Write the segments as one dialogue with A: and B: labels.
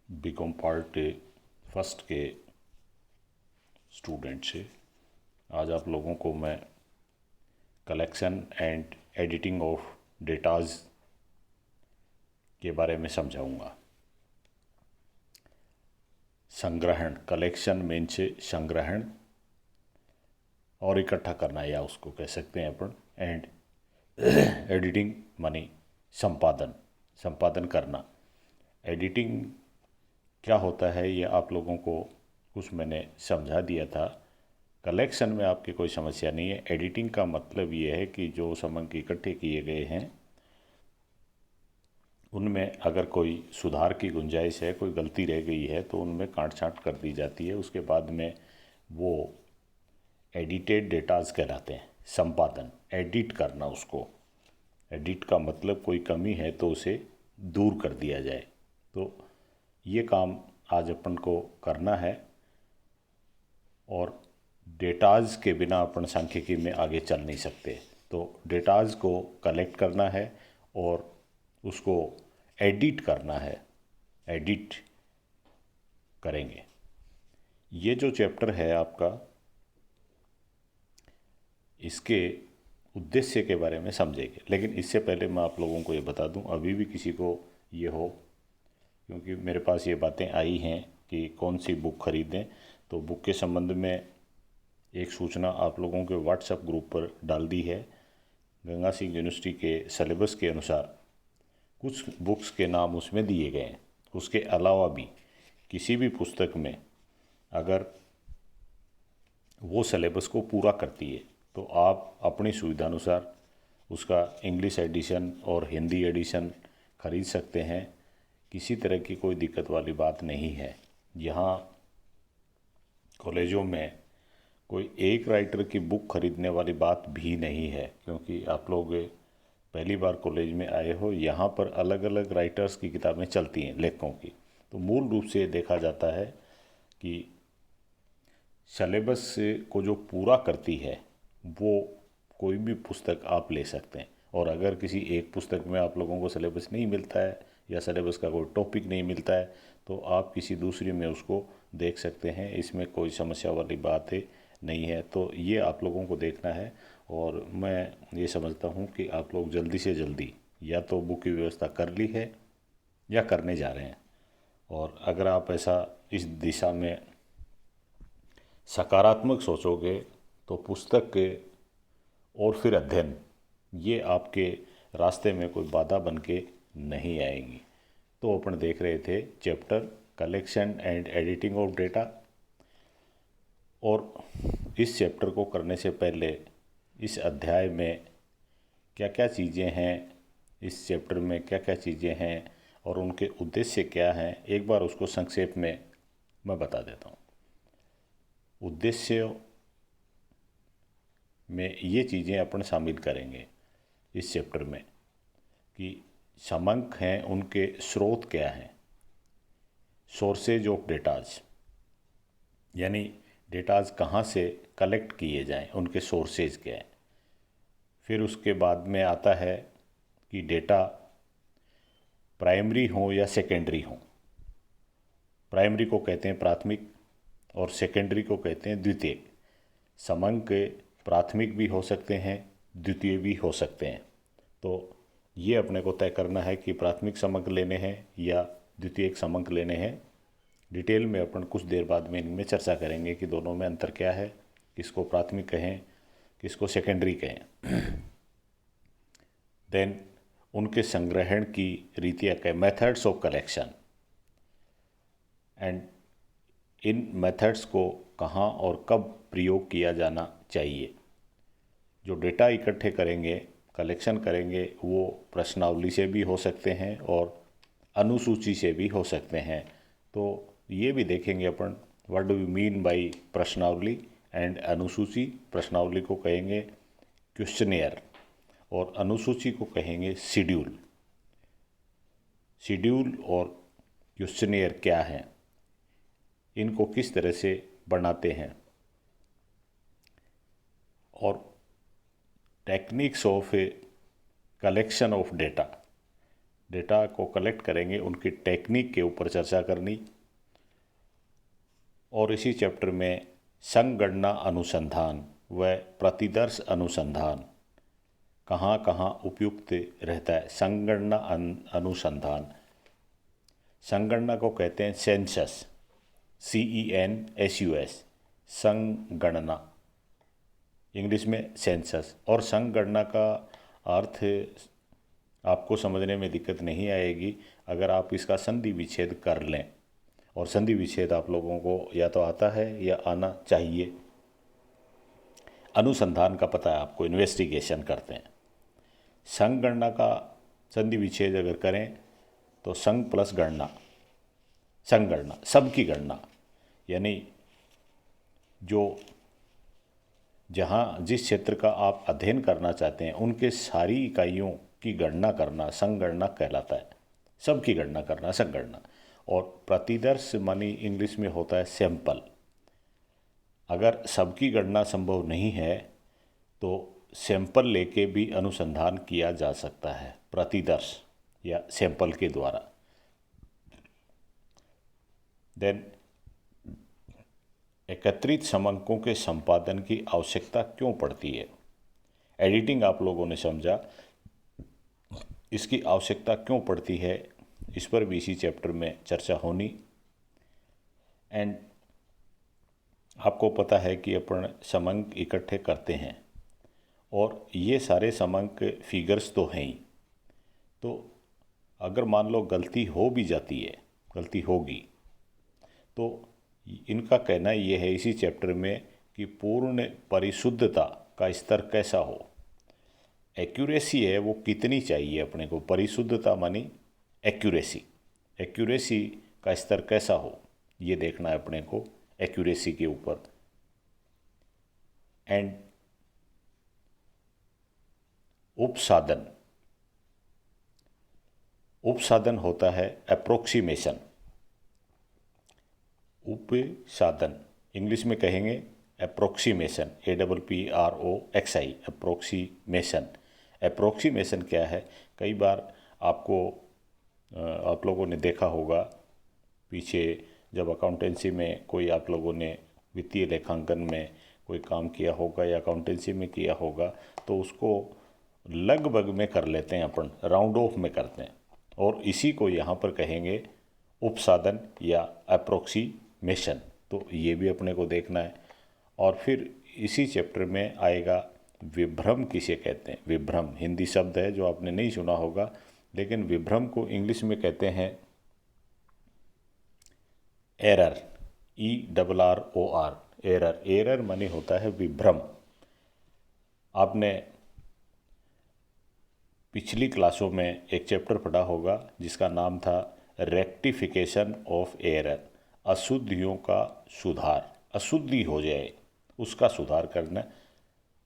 A: BCom part first के student से आज आप लोगों को मैं collection and editing of datas के बारे में समझाऊंगा। संग्रहण, कलेक्शन मीन्स संग्रहण और इकट्ठा करना, या उसको कह सकते हैं अपन, एंड एडिटिंग मानी संपादन करना। एडिटिंग क्या होता है ये आप लोगों को कुछ मैंने समझा दिया था। कलेक्शन में आपकी कोई समस्या नहीं है। एडिटिंग का मतलब ये है कि जो समंक इकट्ठे किए गए हैं उनमें अगर कोई सुधार की गुंजाइश है, कोई गलती रह गई है तो उनमें काट छांट कर दी जाती है। उसके बाद में वो एडिटेड डेटाज कहलाते हैं। संपादन, एडिट करना, उसको एडिट का मतलब कोई कमी है तो उसे दूर कर दिया जाए। तो ये काम आज अपन को करना है और डेटाज के बिना अपन सांख्यिकी में आगे चल नहीं सकते। तो डेटाज को कलेक्ट करना है और उसको एडिट करना है, एडिट करेंगे। ये जो चैप्टर है आपका, इसके उद्देश्य के बारे में समझेंगे। लेकिन इससे पहले मैं आप लोगों को ये बता दूं, अभी भी किसी को ये हो, क्योंकि मेरे पास ये बातें आई हैं कि कौन सी बुक खरीदें, तो बुक के संबंध में एक सूचना आप लोगों के व्हाट्सएप ग्रुप पर डाल दी है। गंगा सिंह यूनिवर्सिटी के सिलेबस के अनुसार कुछ बुक्स के नाम उसमें दिए गए हैं। उसके अलावा भी किसी भी पुस्तक में अगर वो सिलेबस को पूरा करती है तो आप अपनी सुविधा अनुसार उसका इंग्लिश एडिशन और हिंदी एडिशन खरीद सकते हैं। किसी तरह की कोई दिक्कत वाली बात नहीं है। यहाँ कॉलेजों में कोई एक राइटर की बुक खरीदने वाली बात भी नहीं है, क्योंकि आप लोग पहली बार कॉलेज में आए हो। यहाँ पर अलग अलग राइटर्स की किताबें चलती हैं, लेखकों की। तो मूल रूप से देखा जाता है कि सिलेबस को जो पूरा करती है वो कोई भी पुस्तक आप ले सकते हैं। और अगर किसी एक पुस्तक में आप लोगों को सिलेबस नहीं मिलता है या सिलेबस का कोई टॉपिक नहीं मिलता है तो आप किसी दूसरी में उसको देख सकते हैं। इसमें कोई समस्या वाली बात नहीं है। तो ये आप लोगों को देखना है और मैं ये समझता हूँ कि आप लोग जल्दी से जल्दी या तो बुक की व्यवस्था कर ली है या करने जा रहे हैं। और अगर आप ऐसा इस दिशा में सकारात्मक सोचोगे तो पुस्तक के और फिर अध्ययन, ये आपके रास्ते में कोई बाधा बन के नहीं आएंगी। तो अपन देख रहे थे chapter collection and editing of data. और इस चैप्टर को करने से पहले इस अध्याय में क्या क्या चीज़ें हैं, इस चैप्टर में क्या क्या चीज़ें हैं और उनके उद्देश्य क्या हैं, एक बार उसको संक्षेप में मैं बता देता हूँ। उद्देश्य में ये चीज़ें अपन शामिल करेंगे इस चैप्टर में कि समंक हैं, उनके स्रोत क्या हैं, सोर्सेज ऑफ डेटाज, यानी डेटाज कहाँ से कलेक्ट किए जाएं, उनके सोर्सेज क्या हैं। फिर उसके बाद में आता है कि डेटा प्राइमरी हो या सेकेंडरी हो। प्राइमरी को कहते हैं प्राथमिक और सेकेंडरी को कहते हैं द्वितीयक। समंक प्राथमिक भी हो सकते हैं, द्वितीय भी हो सकते हैं। तो ये अपने को तय करना है कि प्राथमिक समंक लेने हैं या द्वितीयक समंक लेने हैं। डिटेल में अपन कुछ देर बाद में इनमें चर्चा करेंगे कि दोनों में अंतर क्या है, किसको प्राथमिक कहें, किसको सेकेंडरी कहें। देन उनके संग्रहण की रीतियाँ क्या, methods of collection, and in methods को कहाँ और कब प्रयोग किया जाना चाहिए। जो डेटा इकट्ठे करेंगे, कलेक्शन करेंगे, वो प्रश्नावली से भी हो सकते हैं और अनुसूची से भी हो सकते हैं। तो ये भी देखेंगे अपन, what do you mean by प्रश्नावली एंड अनुसूची। प्रश्नावली को कहेंगे क्वेश्चनेयर और अनुसूची को कहेंगे शेड्यूल। शेड्यूल और क्वेश्चनेयर क्या है, इनको किस तरह से बनाते हैं, और techniques of a collection of data, data को कलेक्ट करेंगे उनकी टेक्निक के ऊपर चर्चा करनी। और इसी चैप्टर में संगणना अनुसंधान व प्रतिदर्श अनुसंधान कहाँ कहाँ उपयुक्त रहता है। संगणना अनुसंधान, संगणना को कहते हैं सेंसस, CENSUS, संगणना, इंग्लिश में सेंसस। और संगणना का अर्थ आपको समझने में दिक्कत नहीं आएगी अगर आप इसका संधि विच्छेद कर लें, और संधि विच्छेद आप लोगों को या तो आता है या आना चाहिए। अनुसंधान का पता है आपको, इन्वेस्टिगेशन करते हैं। संगणना का संधि विच्छेद अगर करें तो संग प्लस गणना, संगणना, सबकी गणना, यानी जो जहाँ जिस क्षेत्र का आप अध्ययन करना चाहते हैं उनके सारी इकाइयों की गणना करना संगणना कहलाता है। सबकी गणना करना संगणना। और प्रतिदर्श मानी इंग्लिश में होता है सैंपल। अगर सबकी गणना संभव नहीं है तो सैंपल लेके भी अनुसंधान किया जा सकता है प्रतिदर्श या सैंपल के द्वारा। देन एकत्रित समंकों के संपादन की आवश्यकता क्यों पड़ती है। एडिटिंग आप लोगों ने समझा, इसकी आवश्यकता क्यों पड़ती है इस पर भी इसी चैप्टर में चर्चा होनी। एंड आपको पता है कि अपन समंक इकट्ठे करते हैं और ये सारे समंक फिगर्स तो हैं ही, तो अगर मान लो गलती हो भी जाती है, गलती होगी, तो इनका कहना ये है इसी चैप्टर में कि पूर्ण परिशुद्धता का स्तर कैसा हो। एक्यूरेसी है वो कितनी चाहिए अपने को, परिशुद्धता मानी एक्यूरेसी, एक्यूरेसी का स्तर कैसा हो ये देखना है अपने को एक्यूरेसी के ऊपर। एंड उपसाधन, उपसाधन होता है अप्रोक्सीमेशन। उपसाधन इंग्लिश में कहेंगे अप्रोक्सीमेशन, APPROXI, अप्रोक्सीमेशन। अप्रोक्सीमेशन क्या है, कई बार आपको आप लोगों ने देखा होगा पीछे जब अकाउंटेंसी में कोई आप लोगों ने वित्तीय लेखांकन में कोई काम किया होगा या अकाउंटेंसी में किया होगा तो उसको लगभग में कर लेते हैं अपन, राउंड ऑफ में करते हैं, और इसी को यहाँ पर कहेंगे उपसाधन या अप्रोक्सीमेशन। तो ये भी अपने को देखना है। और फिर इसी चैप्टर में आएगा विभ्रम किसे कहते हैं। विभ्रम हिंदी शब्द है जो आपने नहीं सुना होगा, लेकिन विभ्रम को इंग्लिश में कहते हैं एरर, ERROR, एरर। एरर माने होता है विभ्रम। आपने पिछली क्लासों में एक चैप्टर पढ़ा होगा जिसका नाम था रेक्टिफिकेशन ऑफ एरर, अशुद्धियों का सुधार। अशुद्धि हो जाए उसका सुधार करना,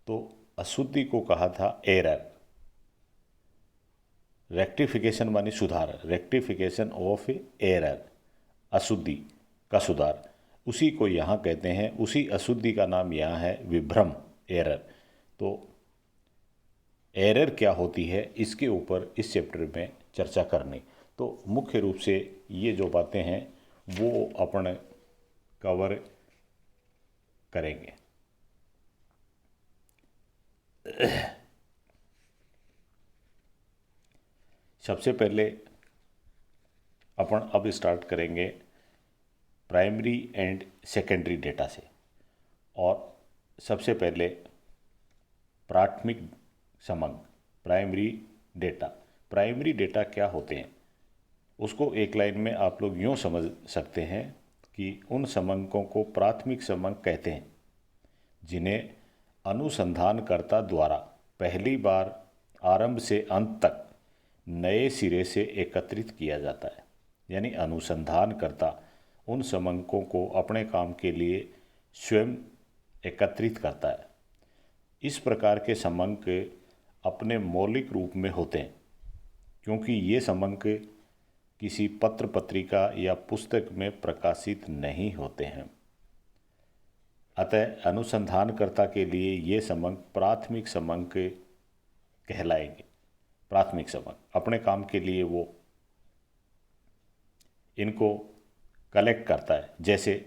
A: तो अशुद्धि को कहा था एरर। रेक्टिफिकेशन मानी सुधार, रेक्टिफिकेशन ऑफ एरर, अशुद्धि का सुधार, उसी को यहाँ कहते हैं। उसी अशुद्धि का नाम यहाँ है विभ्रम, एरर। तो एरर क्या होती है इसके ऊपर इस चैप्टर में चर्चा करनी। तो मुख्य रूप से ये जो बातें हैं वो अपन कवर करेंगे। सबसे पहले अपन अब स्टार्ट करेंगे प्राइमरी एंड सेकेंडरी डेटा से। और सबसे पहले प्राथमिक समंक, प्राइमरी डेटा। प्राइमरी डेटा क्या होते हैं उसको एक लाइन में आप लोग यूँ समझ सकते हैं कि उन समंकों को प्राथमिक समंक कहते हैं जिन्हें अनुसंधानकर्ता द्वारा पहली बार आरंभ से अंत तक नए सिरे से एकत्रित किया जाता है। यानी अनुसंधानकर्ता उन समंकों को अपने काम के लिए स्वयं एकत्रित करता है। इस प्रकार के समंक अपने मौलिक रूप में होते हैं क्योंकि ये समंक किसी पत्र पत्रिका या पुस्तक में प्रकाशित नहीं होते हैं। अतः अनुसंधानकर्ता के लिए ये समंक प्राथमिक समंक कहलाएंगे। प्राथमिक समंक अपने काम के लिए वो इनको कलेक्ट करता है। जैसे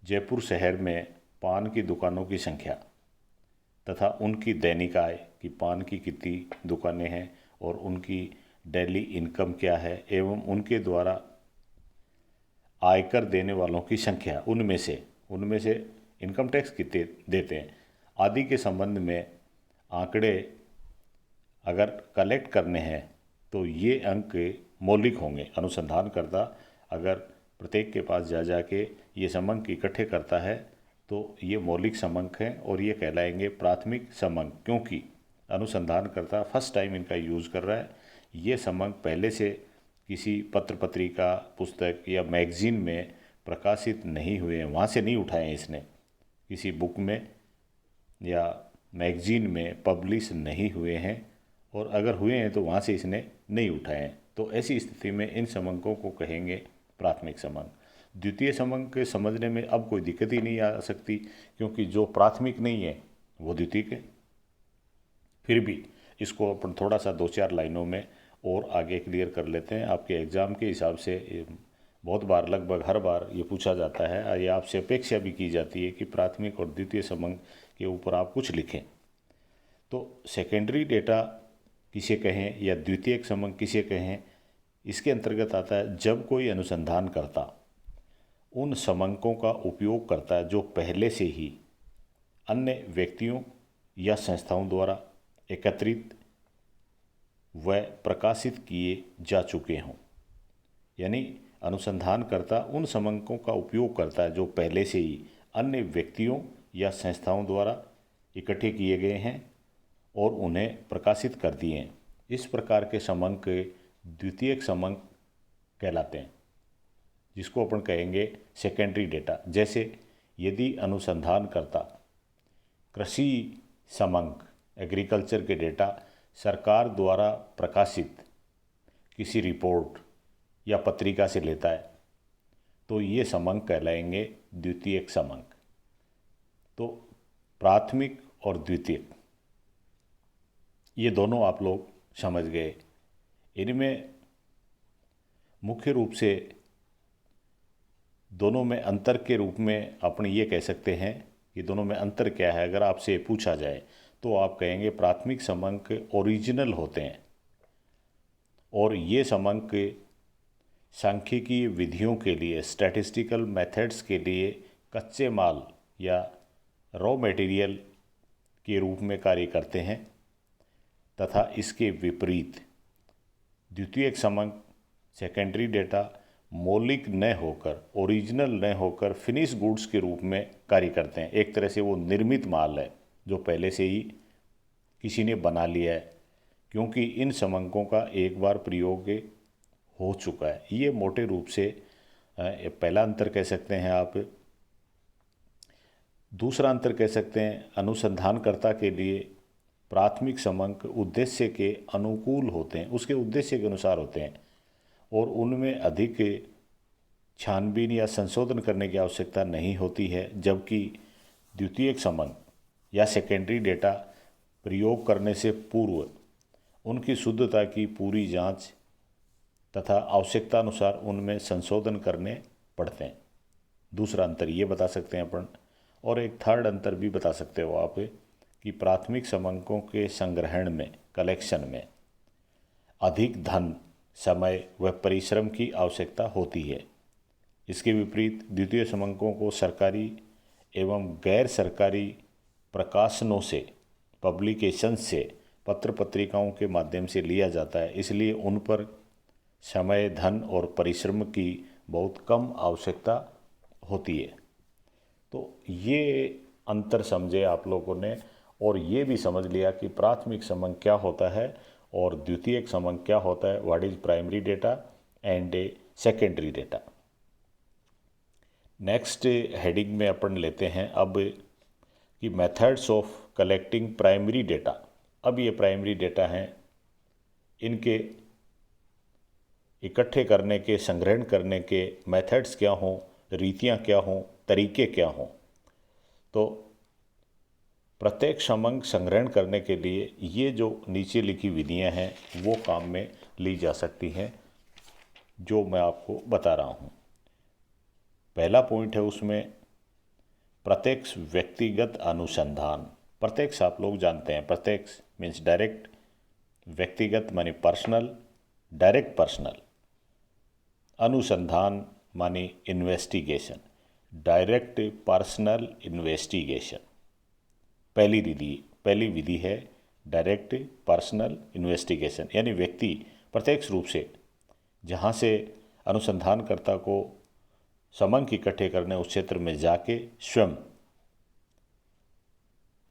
A: जयपुर शहर में पान की दुकानों की संख्या तथा उनकी दैनिक आय कि पान की कितनी दुकानें हैं और उनकी डेली इनकम क्या है एवं उनके द्वारा आयकर देने वालों की संख्या, उनमें से इनकम टैक्स कितने देते हैं आदि के संबंध में आंकड़े अगर कलेक्ट करने हैं तो ये अंक मौलिक होंगे। अनुसंधानकर्ता अगर प्रत्येक के पास जा जाके ये समंक इकट्ठे करता है तो ये मौलिक समंक हैं और ये कहलाएंगे प्राथमिक समंक, क्योंकि अनुसंधानकर्ता फर्स्ट टाइम इनका यूज़ कर रहा है। ये समंक पहले से किसी पत्र पत्रिका, पुस्तक या मैगजीन में प्रकाशित नहीं हुए हैं, वहाँ से नहीं उठाए हैं इसने, किसी बुक में या मैगजीन में पब्लिश नहीं हुए हैं और अगर हुए हैं तो वहाँ से इसने नहीं उठाए हैं। तो ऐसी स्थिति में इन समंकों को कहेंगे प्राथमिक समंक। द्वितीय समंक के समझने में अब कोई दिक्कत ही नहीं आ सकती, क्योंकि जो प्राथमिक नहीं है वो द्वितीयक है। फिर भी इसको अपन थोड़ा सा 2-4 लाइनों में और आगे क्लियर कर लेते हैं। आपके एग्ज़ाम के हिसाब से बहुत बार, लगभग हर बार ये पूछा जाता है और ये आपसे अपेक्षा भी की जाती है कि प्राथमिक और द्वितीय समंक के ऊपर आप कुछ लिखें। तो सेकेंडरी डेटा किसे कहें या द्वितीयक समंक किसे कहें, इसके अंतर्गत आता है जब कोई अनुसंधान करता उन समंकों का उपयोग करता है जो पहले से ही अन्य व्यक्तियों या संस्थाओं द्वारा एकत्रित व प्रकाशित किए जा चुके हों। यानी अनुसंधानकर्ता उन समंकों का उपयोग करता है जो पहले से ही अन्य व्यक्तियों या संस्थाओं द्वारा इकट्ठे किए गए हैं और उन्हें प्रकाशित कर दिए हैं। इस प्रकार के समंक द्वितीयक समंक कहलाते हैं, जिसको अपन कहेंगे सेकेंडरी डेटा। जैसे यदि अनुसंधानकर्ता कृषि समंक, एग्रीकल्चर के डेटा सरकार द्वारा प्रकाशित किसी रिपोर्ट या पत्रिका से लेता है तो ये समंक कहलाएंगे द्वितीयक समंक। तो प्राथमिक और द्वितीयक ये दोनों आप लोग समझ गए। इनमें मुख्य रूप से दोनों में अंतर के रूप में अपन ये कह सकते हैं कि दोनों में अंतर क्या है। अगर आपसे पूछा जाए तो आप कहेंगे प्राथमिक समंक ओरिजिनल होते हैं और ये समंक सांख्यिकीय विधियों के लिए, स्टैटिस्टिकल मेथड्स के लिए कच्चे माल या रॉ मटेरियल के रूप में कार्य करते हैं, तथा इसके विपरीत द्वितीयक समंक, सेकेंडरी डेटा मौलिक न होकर, ओरिजिनल न होकर फिनिश गुड्स के रूप में कार्य करते हैं। एक तरह से वो निर्मित माल है जो पहले से ही किसी ने बना लिया है, क्योंकि इन समंकों का एक बार प्रयोग हो चुका है। ये मोटे रूप से पहला अंतर कह सकते हैं आप। दूसरा अंतर कह सकते हैं, अनुसंधानकर्ता के लिए प्राथमिक समंक उद्देश्य के अनुकूल होते हैं, उसके उद्देश्य के अनुसार होते हैं और उनमें अधिक छानबीन या संशोधन करने की आवश्यकता नहीं होती है। जबकि द्वितीयक समंक या सेकेंडरी डेटा प्रयोग करने से पूर्व उनकी शुद्धता की पूरी जांच तथा आवश्यकता अनुसार उनमें संशोधन करने पड़ते हैं। दूसरा अंतर ये बता सकते हैं अपन। और एक थर्ड अंतर भी बता सकते हो आप कि प्राथमिक समंकों के संग्रहण में, कलेक्शन में अधिक धन, समय व परिश्रम की आवश्यकता होती है। इसके विपरीत द्वितीय समंकों को सरकारी एवं गैर सरकारी प्रकाशनों से, पब्लिकेशन से, पत्र पत्रिकाओं के माध्यम से लिया जाता है, इसलिए उन पर समय, धन और परिश्रम की बहुत कम आवश्यकता होती है। तो ये अंतर समझे आप लोगों ने और ये भी समझ लिया कि प्राथमिक समंक क्या होता है और द्वितीयक समंक क्या होता है, what is primary data and secondary data. Next heading में अपन लेते हैं अब कि methods of collecting primary data. अब ये प्राइमरी डेटा हैं, इनके इकट्ठे करने के, संग्रहण करने के मेथड्स क्या हों, रीतियाँ क्या हों, तरीके क्या हों। तो प्रत्येक समंक संग्रहण करने के लिए ये जो नीचे लिखी विधियां हैं वो काम में ली जा सकती हैं, जो मैं आपको बता रहा हूँ। पहला पॉइंट है उसमें प्रत्यक्ष व्यक्तिगत अनुसंधान। प्रत्यक्ष आप लोग जानते हैं, प्रत्यक्ष मीन्स डायरेक्ट, व्यक्तिगत मानी पर्सनल, डायरेक्ट पर्सनल, अनुसंधान मानी इन्वेस्टिगेशन, डायरेक्ट पर्सनल इन्वेस्टिगेशन। पहली विधि है डायरेक्ट पर्सनल इन्वेस्टिगेशन, यानी व्यक्ति प्रत्यक्ष रूप से जहाँ से अनुसंधानकर्ता को समंक इकट्ठे करने उस क्षेत्र में जाके स्वयं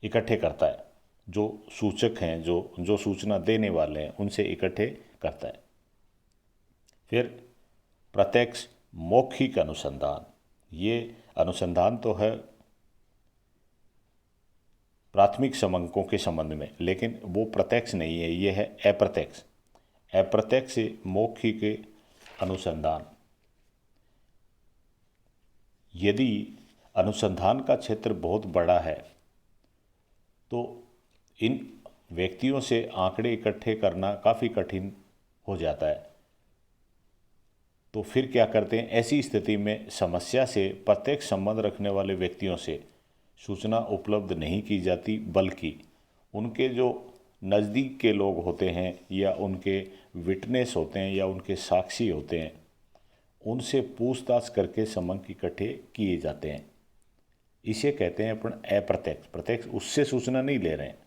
A: इकट्ठे करता है, जो सूचक हैं, जो सूचना देने वाले हैं उनसे इकट्ठे करता है। फिर प्रत्यक्ष मौखिक अनुसंधान, ये अनुसंधान तो है प्राथमिक समंकों के संबंध में, लेकिन वो प्रत्यक्ष नहीं है, ये है अप्रत्यक्ष। अप्रत्यक्ष मौखिक अनुसंधान, यदि अनुसंधान का क्षेत्र बहुत बड़ा है तो इन व्यक्तियों से आंकड़े इकट्ठे करना काफ़ी कठिन हो जाता है। तो फिर क्या करते हैं, ऐसी स्थिति में समस्या से प्रत्यक्ष संबंध रखने वाले व्यक्तियों से सूचना उपलब्ध नहीं की जाती, बल्कि उनके जो नज़दीक के लोग होते हैं या उनके विटनेस होते हैं या उनके साक्षी होते हैं, उनसे पूछताछ करके समंक इकट्ठे किए जाते हैं। इसे कहते हैं अपन अप्रत्यक्ष। प्रत्यक्ष उससे सूचना नहीं ले रहे हैं,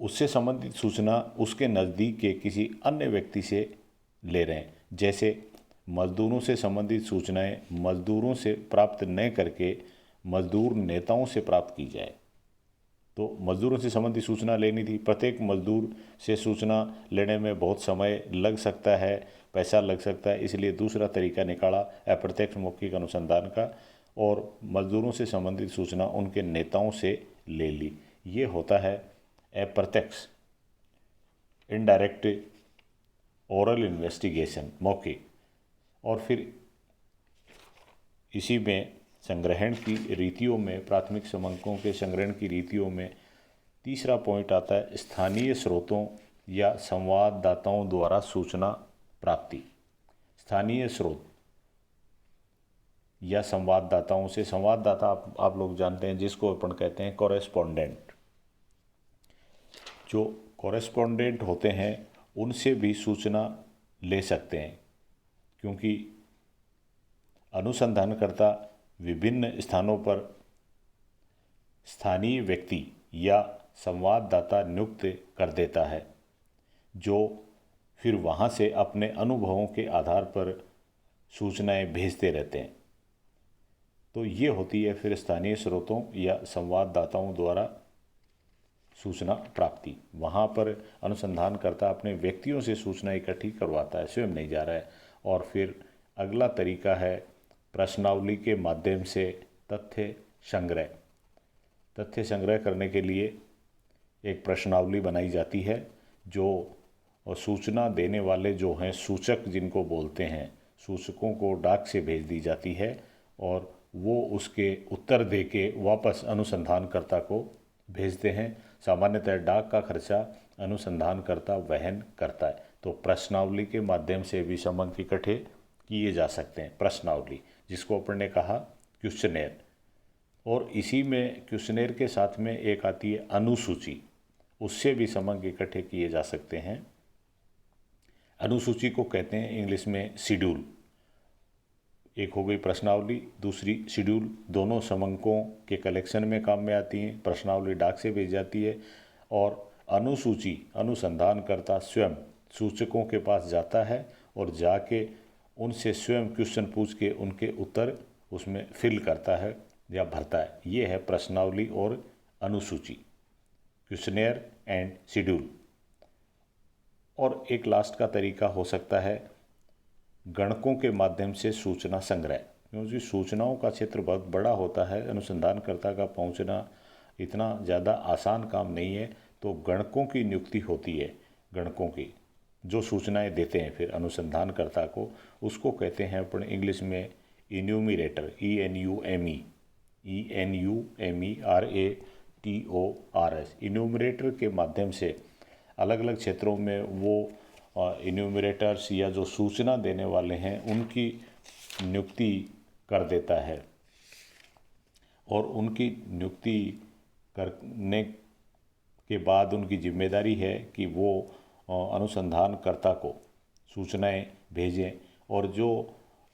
A: उससे संबंधित सूचना उसके नज़दीक के किसी अन्य व्यक्ति से ले रहे हैं। जैसे मजदूरों से संबंधित सूचनाएं मजदूरों से प्राप्त न करके मजदूर नेताओं से प्राप्त की जाए। तो मजदूरों से संबंधित सूचना लेनी थी, प्रत्येक मजदूर से सूचना लेने में बहुत समय लग सकता है, पैसा लग सकता है, इसलिए दूसरा तरीका निकाला अप्रत्यक्ष मौखिक अनुसंधान का, और मजदूरों से संबंधित सूचना उनके नेताओं से ले ली। ये होता है अप्रत्यक्ष इनडायरेक्ट ओरल इन्वेस्टिगेशन, मौखिक। और फिर इसी में संग्रहण की रीतियों में, प्राथमिक समंकों के संग्रहण की रीतियों में तीसरा पॉइंट आता है स्थानीय स्रोतों या संवाददाताओं द्वारा सूचना प्राप्ति। स्थानीय स्रोत या संवाददाताओं से, संवाददाता आप लोग जानते हैं जिसको अपन कहते हैं कॉरेस्पॉन्डेंट। जो कॉरेस्पॉन्डेंट होते हैं उनसे भी सूचना ले सकते हैं, क्योंकि अनुसंधानकर्ता विभिन्न स्थानों पर स्थानीय व्यक्ति या संवाददाता नियुक्त कर देता है, जो फिर वहाँ से अपने अनुभवों के आधार पर सूचनाएं भेजते रहते हैं। तो ये होती है फिर स्थानीय स्रोतों या संवाददाताओं द्वारा सूचना प्राप्ति। वहाँ पर अनुसंधानकर्ता अपने व्यक्तियों से सूचना इकट्ठी करवाता है, स्वयं नहीं जा रहा है। और फिर अगला तरीका है प्रश्नावली के माध्यम से तथ्य संग्रह। तथ्य संग्रह करने के लिए एक प्रश्नावली बनाई जाती है, जो सूचना देने वाले जो हैं सूचक जिनको बोलते हैं, सूचकों को डाक से भेज दी जाती है और वो उसके उत्तर दे के वापस अनुसंधानकर्ता को भेजते हैं। सामान्यतः डाक का खर्चा अनुसंधानकर्ता वहन करता है। तो प्रश्नावली के माध्यम से भी समंक इकट्ठे किए जा सकते हैं। प्रश्नावली जिसको अपन ने कहा क्वेश्चनेयर, और इसी में क्वेश्चनेयर के साथ में एक आती है अनुसूची, उससे भी समंक इकट्ठे किए जा सकते हैं। अनुसूची को कहते हैं इंग्लिश में शेड्यूल। एक हो गई प्रश्नावली, दूसरी शेड्यूल, दोनों समंकों के कलेक्शन में काम में आती हैं। प्रश्नावली डाक से भेज जाती है और अनुसूची अनुसंधानकर्ता स्वयं सूचकों के पास जाता है और जाके उनसे स्वयं क्वेश्चन पूछ के उनके उत्तर उसमें फिल करता है या भरता है। ये है प्रश्नावली और अनुसूची, क्वेश्चनेयर एंड शेड्यूल। और एक लास्ट का तरीका हो सकता है गणकों के माध्यम से सूचना संग्रह, क्योंकि सूचनाओं का क्षेत्र बहुत बड़ा होता है, अनुसंधानकर्ता का पहुंचना इतना ज़्यादा आसान काम नहीं है। तो गणकों की नियुक्ति होती है, गणकों की जो सूचनाएं देते हैं फिर अनुसंधानकर्ता को, उसको कहते हैं अपन इंग्लिश में इन्यूमिरेटर, ENUMERATOR। TORS इन्यूमरेटर के माध्यम से अलग अलग क्षेत्रों में वो इन्यूमरेटर्स या जो सूचना देने वाले हैं उनकी नियुक्ति कर देता है और उनकी नियुक्ति करने के बाद उनकी जिम्मेदारी है कि वो अनुसंधानकर्ता को सूचनाएं भेजें और जो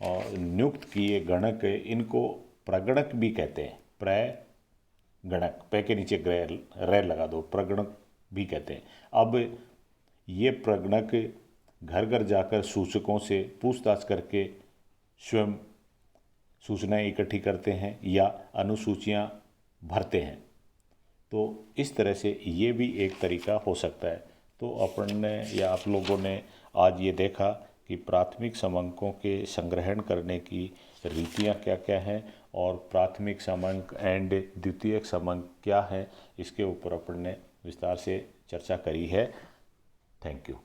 A: नियुक्त किए गणक इनको प्रगणक भी कहते हैं। प्रगणक पे के नीचे रे लगा दो, प्रगणक भी कहते हैं। अब ये प्रगणक घर घर जाकर सूचकों से पूछताछ करके स्वयं सूचनाएं इकट्ठी करते हैं या अनुसूचियां भरते हैं। तो इस तरह से ये भी एक तरीका हो सकता है। तो अपन ने या आप लोगों ने आज ये देखा कि प्राथमिक क्रमांकों के संग्रहण करने की रीतियाँ क्या क्या हैं और प्राथमिक क्रमांक एंड द्वितीयक क्रमांक क्या है, इसके ऊपर अपन ने विस्तार से चर्चा करी है। Thank you.